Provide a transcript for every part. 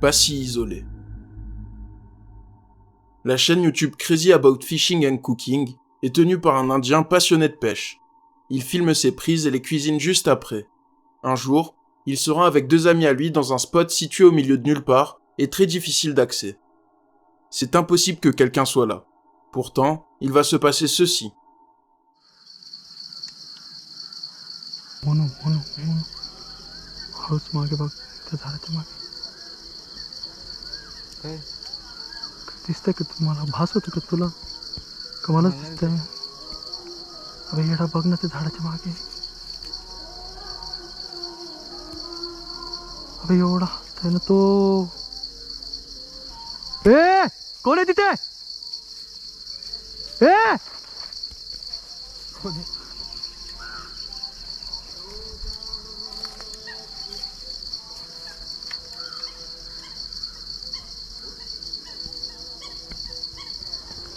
pas si isolé. La chaîne YouTube Crazy About Fishing and Cooking est tenue par un Indien passionné de pêche. Il filme ses prises et les cuisine juste après. Un jour, il se rend avec 2 amis à lui dans un spot situé au milieu de nulle part et très difficile d'accès. C'est impossible que quelqu'un soit là. Pourtant, il va se passer ceci. Mono. House मागे बघ त्या झाडाच्या मागे काय दिसतंय का तुम्हाला भास होतो का तुला का मलाच दिसतंय अबे येडा बघ ना त्या झाडाच्या मागे अबे एवढा हसतोय ना तो ए कोण आहे तिथे ए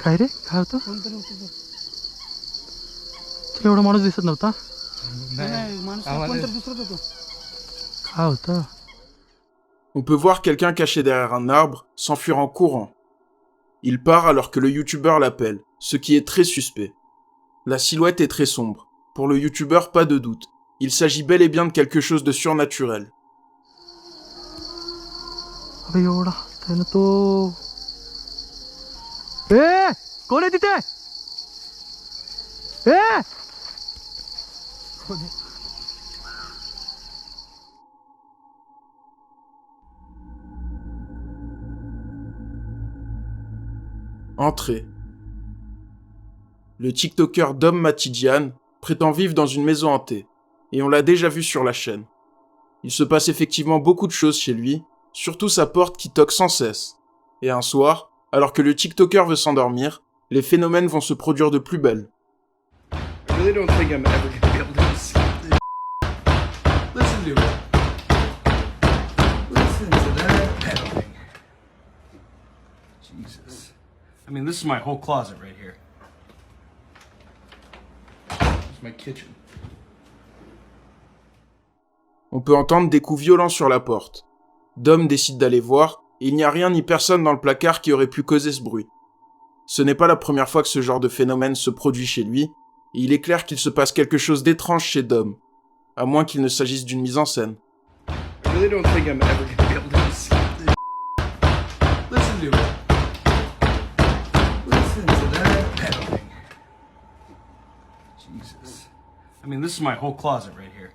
काय रे काय होतं तुला एवढा माणूस दिसत नव्हता काय होतं On peut voir quelqu'un caché derrière un arbre s'enfuir en courant. Il part alors que le youtubeur l'appelle, ce qui est très suspect. La silhouette est très sombre. Pour le youtubeur, pas de doute. Il s'agit bel et bien de quelque chose de surnaturel. अबे एवढा हसतोय ना तो ए कोण आहे तिथे ए Entrée. Le TikToker Dom Matidian prétend vivre dans une maison hantée, et on l'a déjà vu sur la chaîne. Il se passe effectivement beaucoup de choses chez lui, surtout sa porte qui toque sans cesse. Et un soir, alors que le TikToker veut s'endormir, les phénomènes vont se produire de plus belle. I really don't think I'm ever gonna be able to escape this. Listen to it. Listen to that pedaling. Jesus. I mean, this is my whole closet right here. This is my kitchen. On peut entendre des coups violents sur la porte. Dom décide d'aller voir, et il n'y a rien ni personne dans le placard qui aurait pu causer ce bruit. Ce n'est pas la première fois que ce genre de phénomène se produit chez lui, et il est clair qu'il se passe quelque chose d'étrange chez Dom, à moins qu'il ne s'agisse d'une mise en scène. I really don't think I'm ever gonna be able to escape this. Listen to it. Listen to that pedaling. Jesus. I mean, this is my whole closet right here.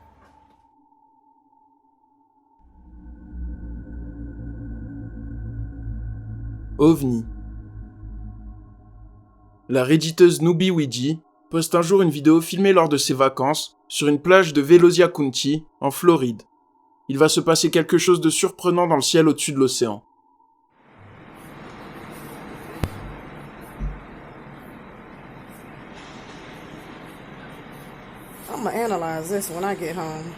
OVNI. La redditeuse Nubiwidi poste un jour une vidéo filmée lors de ses vacances sur une plage de Velosia County, en Floride. Il va se passer quelque chose de surprenant dans le ciel au-dessus de l'océan. I'm gonna analyze this when I get home.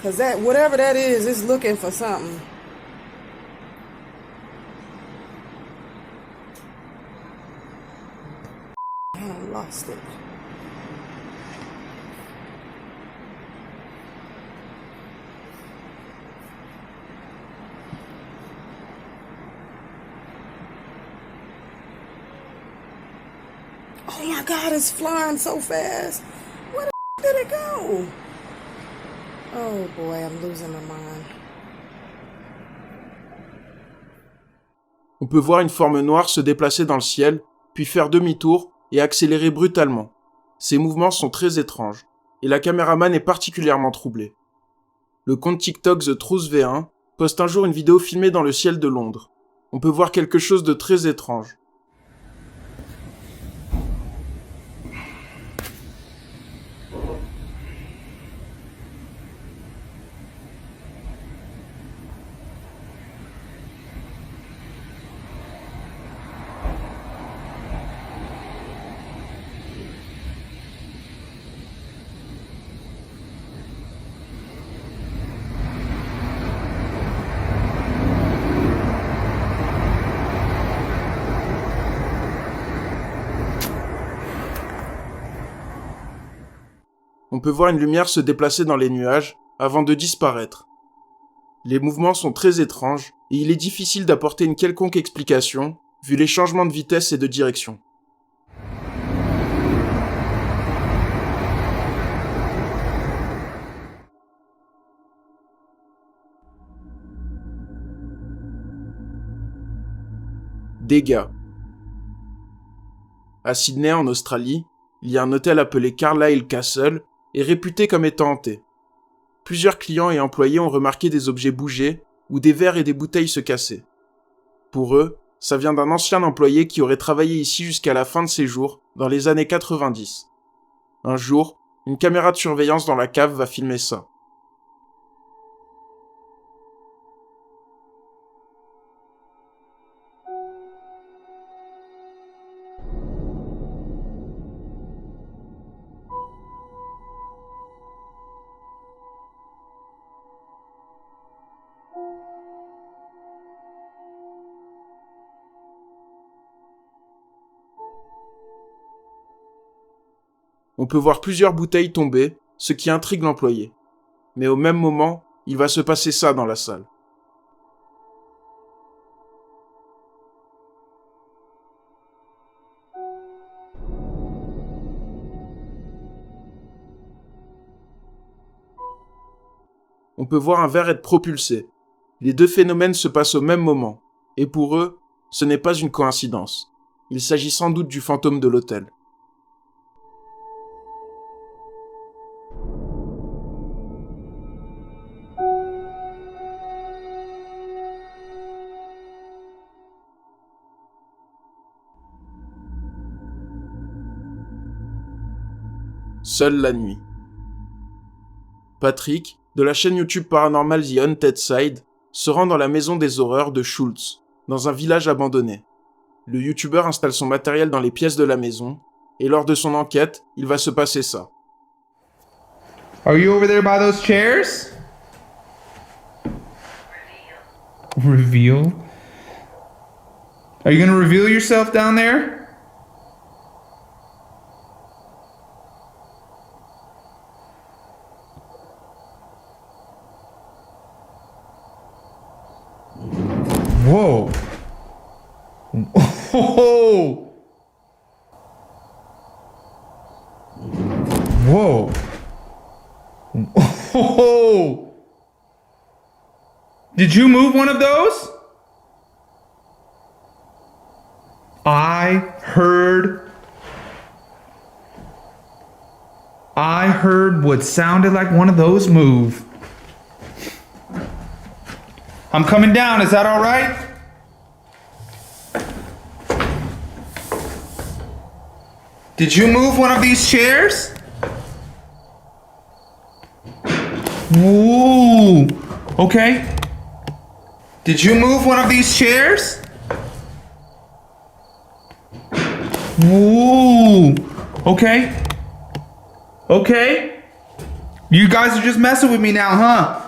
Cause that, whatever that is looking for something. I lost it. Oh my God, it's flying so fast. Where the did it go? Oh boy, I'm losing my mind. On peut voir une forme noire se déplacer dans le ciel, puis faire demi-tour et accélérer brutalement. Ces mouvements sont très étranges, et la caméraman est particulièrement troublée. Le compte TikTok The Truth V1 poste un jour une vidéo filmée dans le ciel de Londres. On peut voir quelque chose de très étrange. On peut voir une lumière se déplacer dans les nuages, avant de disparaître. Les mouvements sont très étranges et il est difficile d'apporter une quelconque explication vu les changements de vitesse et de direction. Dégâts. À Sydney, en Australie, il y a un hôtel appelé Carlisle Castle et réputé comme étant hanté. Plusieurs clients et employés ont remarqué des objets bouger ou des verres et des bouteilles se casser. Pour eux, ça vient d'un ancien employé qui aurait travaillé ici jusqu'à la fin de ses jours, dans les années 90. Un jour, une caméra de surveillance dans la cave va filmer ça. On peut voir plusieurs bouteilles tomber, ce qui intrigue l'employé. Mais au même moment, il va se passer ça dans la salle. On peut voir un verre être propulsé. Les deux phénomènes se passent au même moment, et pour eux, ce n'est pas une coïncidence. Il s'agit sans doute du fantôme de l'hôtel. Seule la nuit. Patrick, de la chaîne YouTube paranormale The Haunted Side, se rend dans la maison des horreurs de Schultz, dans un village abandonné. Le YouTuber installe son matériel dans les pièces de la maison, et lors de son enquête, il va se passer ça. Are you over there by those chairs? Reveal? Are you gonna reveal yourself down there? Whoa. Whoa. Whoa. Whoa. Did you move one of those? I heard what sounded like one of those move. I'm coming down, is that all right? Did you move one of these chairs? Ooh, okay. Did you move one of these chairs? Ooh, okay. Okay. You guys are just messing with me now, huh?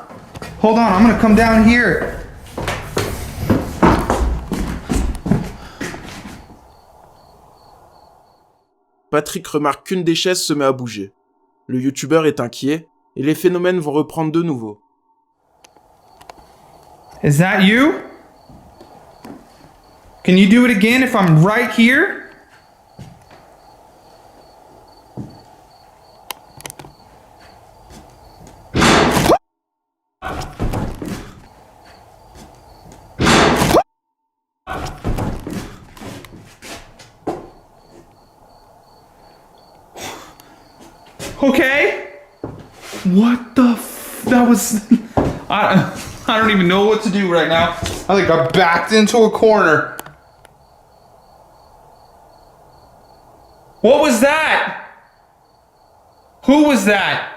Hold on, I'm gonna come down here. Patrick remarque qu'une des chaises se met à bouger. Le YouTuber est inquiet et les phénomènes vont reprendre de nouveau. Is that you? Can you do it again if I'm right here? Okay. What the that was I don't even know what to do right now. I think I backed into a corner. What was that? Who was that?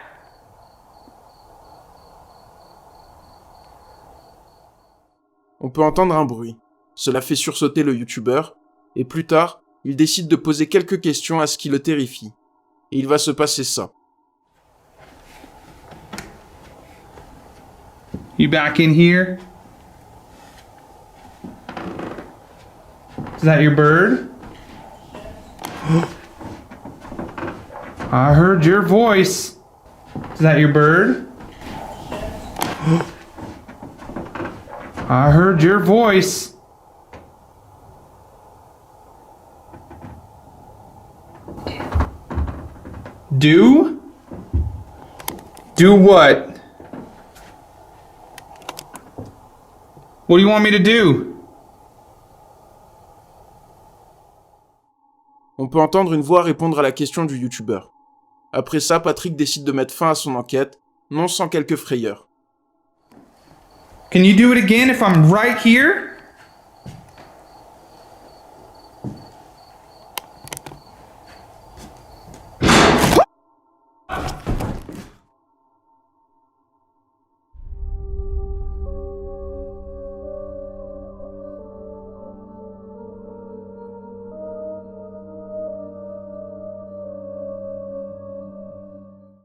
On peut entendre un bruit. Cela fait sursauter le YouTuber, et plus tard, il décide de poser quelques questions à ce qui le terrifie. Et il va se passer ça. You back in here? Is that your bird? I heard your voice. Is that your bird? I heard your voice. Do? Do what? What do you want me to do? On peut entendre une voix répondre à la question du youtubeur. Après ça, Patrick décide de mettre fin à son enquête, non sans quelques frayeurs. Can you do it again if I'm right here?